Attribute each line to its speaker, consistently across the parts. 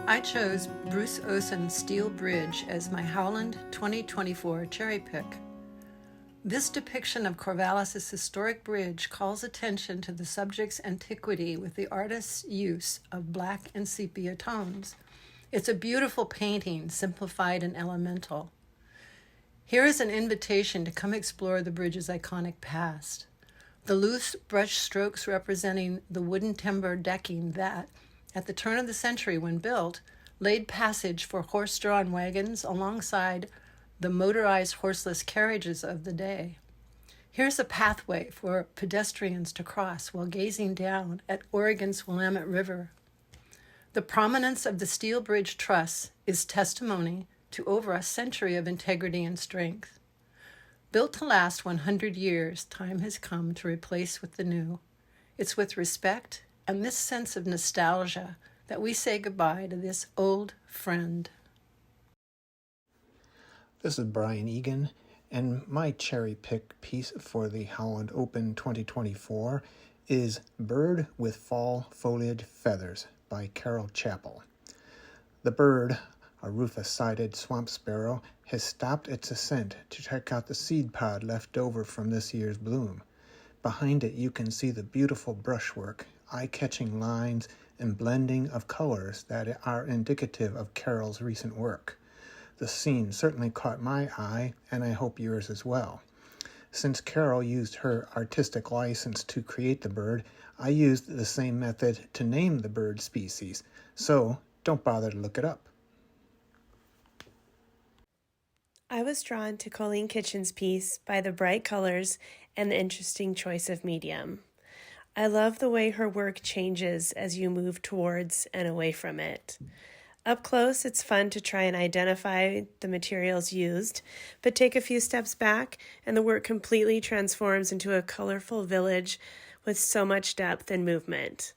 Speaker 1: I chose Bruce Osen's Steel Bridge as my Howland 2024 cherry pick. This depiction of Corvallis' historic bridge calls attention to the subject's antiquity with the artist's use of black and sepia tones. It's a beautiful painting, simplified and elemental. Here is an invitation to come explore the bridge's iconic past. The loose brush strokes representing the wooden timber decking that, at the turn of the century when built, laid passage for horse-drawn wagons alongside the motorized horseless carriages of the day. Here's a pathway for pedestrians to cross while gazing down at Oregon's Willamette River. The prominence of the steel bridge truss is testimony to over a century of integrity and strength. Built to last 100 years, time has come to replace with the new. It's with respect and this sense of nostalgia that we say goodbye to this old friend.
Speaker 2: This is Brian Egan, and my cherry pick piece for the Howland Open 2024 is Bird with Fall Foliage Feathers by Carol Chappell. The bird, a rufous-sided swamp sparrow, has stopped its ascent to check out the seed pod left over from this year's bloom. Behind it you can see the beautiful brushwork, eye-catching lines, and blending of colors that are indicative of Carol's recent work. The scene certainly caught my eye, and I hope yours as well. Since Carol used her artistic license to create the bird, I used the same method to name the bird species, so don't bother to look it up.
Speaker 3: I was drawn to Colleen Kitchen's piece by the bright colors and the interesting choice of medium. I love the way her work changes as you move towards and away from it. Up close, it's fun to try and identify the materials used, but take a few steps back and the work completely transforms into a colorful village with so much depth and movement.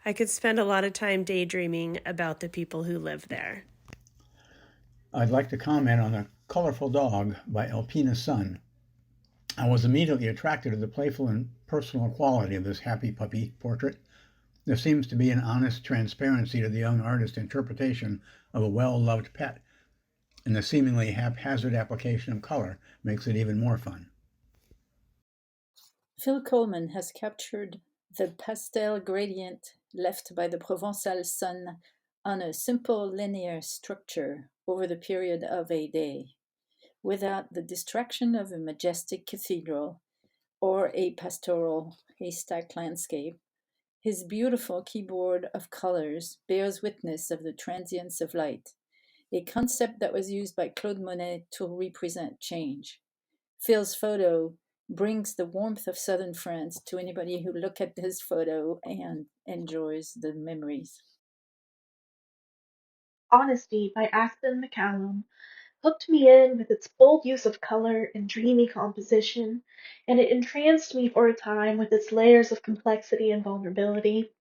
Speaker 3: I could spend a lot of time daydreaming about the people who live there.
Speaker 4: I'd like to comment on The Colorful Dog by Alpina Sun. I was immediately attracted to the playful and personal quality of this happy puppy portrait. There seems to be an honest transparency to the young artist's interpretation of a well-loved pet, and the seemingly haphazard application of color makes it even more fun.
Speaker 5: Phil Coleman has captured the pastel gradient left by the Provençal sun on a simple linear structure over the period of a day, without the distraction of a majestic cathedral or a pastoral haystack landscape. His beautiful keyboard of colors bears witness of the transience of light, a concept that was used by Claude Monet to represent change. Phil's photo brings the warmth of southern France to anybody who look at his photo and enjoys the memories.
Speaker 6: Honesty by Aspen McCallum hooked me in with its bold use of color and dreamy composition, and it entranced me for a time with its layers of complexity and vulnerability.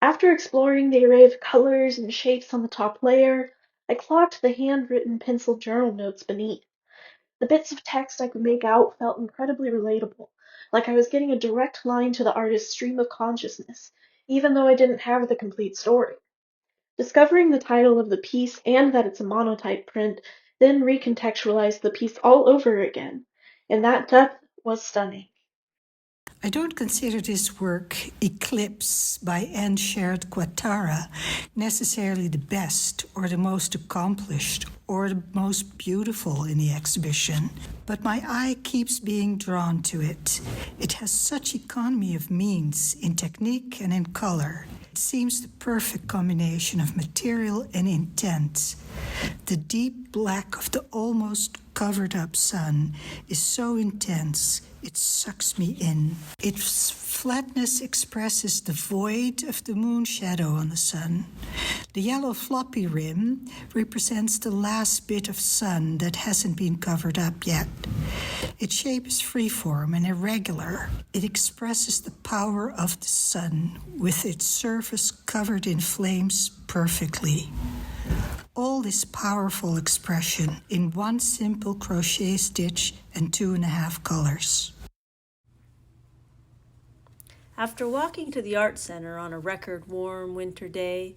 Speaker 6: After exploring the array of colors and shapes on the top layer, I clocked the handwritten pencil journal notes beneath. The bits of text I could make out felt incredibly relatable, like I was getting a direct line to the artist's stream of consciousness, even though I didn't have the complete story. Discovering the title of the piece and that it's a monotype print then recontextualized the piece all over again, and that depth was stunning.
Speaker 7: I don't consider this work, Eclipse by Anne Shared Quattara, necessarily the best or the most accomplished or the most beautiful in the exhibition, but my eye keeps being drawn to it. It has such economy of means in technique and in color. It seems the perfect combination of material and intent. The deep black of the almost covered up sun is so intense, it sucks me in. Its flatness expresses the void of the moon shadow on the sun. The yellow floppy rim represents the last bit of sun that hasn't been covered up yet. Its shape is freeform and irregular. It expresses the power of the sun, with its surface covered in flames perfectly. All this powerful expression in one simple crochet stitch and 2.5 colors.
Speaker 8: After walking to the art center on a record warm winter day,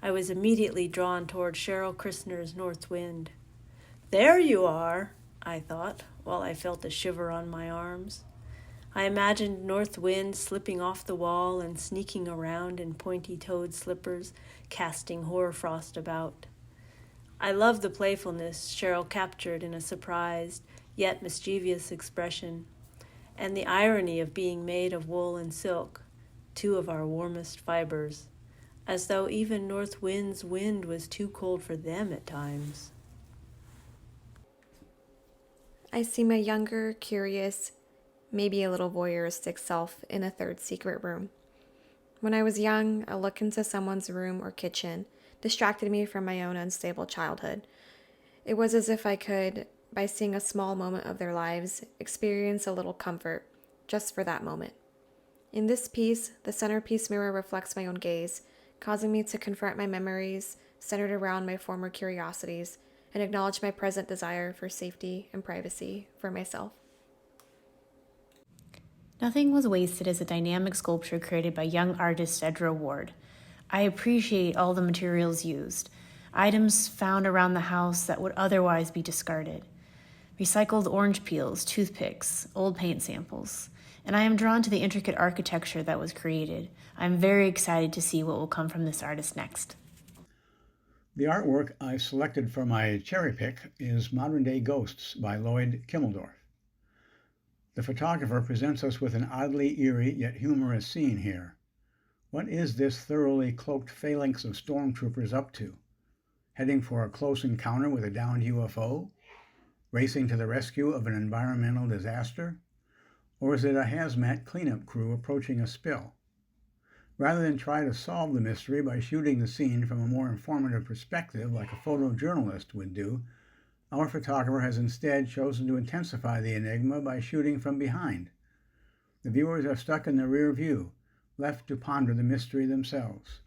Speaker 3: I was immediately drawn toward Cheryl Christner's North Wind. There you are, I thought, while I felt a shiver on my arms. I imagined North Wind slipping off the wall and sneaking around in pointy-toed slippers, casting hoarfrost about. I loved the playfulness Cheryl captured in a surprised, yet mischievous expression, and the irony of being made of wool and silk, two of our warmest fibers, as though even North Wind's wind was too cold for them at times.
Speaker 8: I see my younger, curious, maybe a little voyeuristic self in a third secret room. When I was young, a look into someone's room or kitchen distracted me from my own unstable childhood. It was as if I could, by seeing a small moment of their lives, experience a little comfort, just for that moment. In this piece, the centerpiece mirror reflects my own gaze, causing me to confront my memories centered around my former curiosities and acknowledge my present desire for safety and privacy for myself.
Speaker 9: Nothing Was Wasted is a dynamic sculpture created by young artist Cedra Ward. I appreciate all the materials used, items found around the house that would otherwise be discarded, recycled orange peels, toothpicks, old paint samples, and I am drawn to the intricate architecture that was created. I'm very excited to see what will come from this artist next.
Speaker 4: The artwork I selected for my cherry pick is Modern Day Ghosts by Lloyd Kimmeldorf. The photographer presents us with an oddly eerie yet humorous scene here. What is this thoroughly cloaked phalanx of stormtroopers up to? Heading for a close encounter with a downed UFO? Racing to the rescue of an environmental disaster? Or is it a hazmat cleanup crew approaching a spill? Rather than try to solve the mystery by shooting the scene from a more informative perspective like a photojournalist would do, our photographer has instead chosen to intensify the enigma by shooting from behind. The viewers are stuck in the rear view, left to ponder the mystery themselves.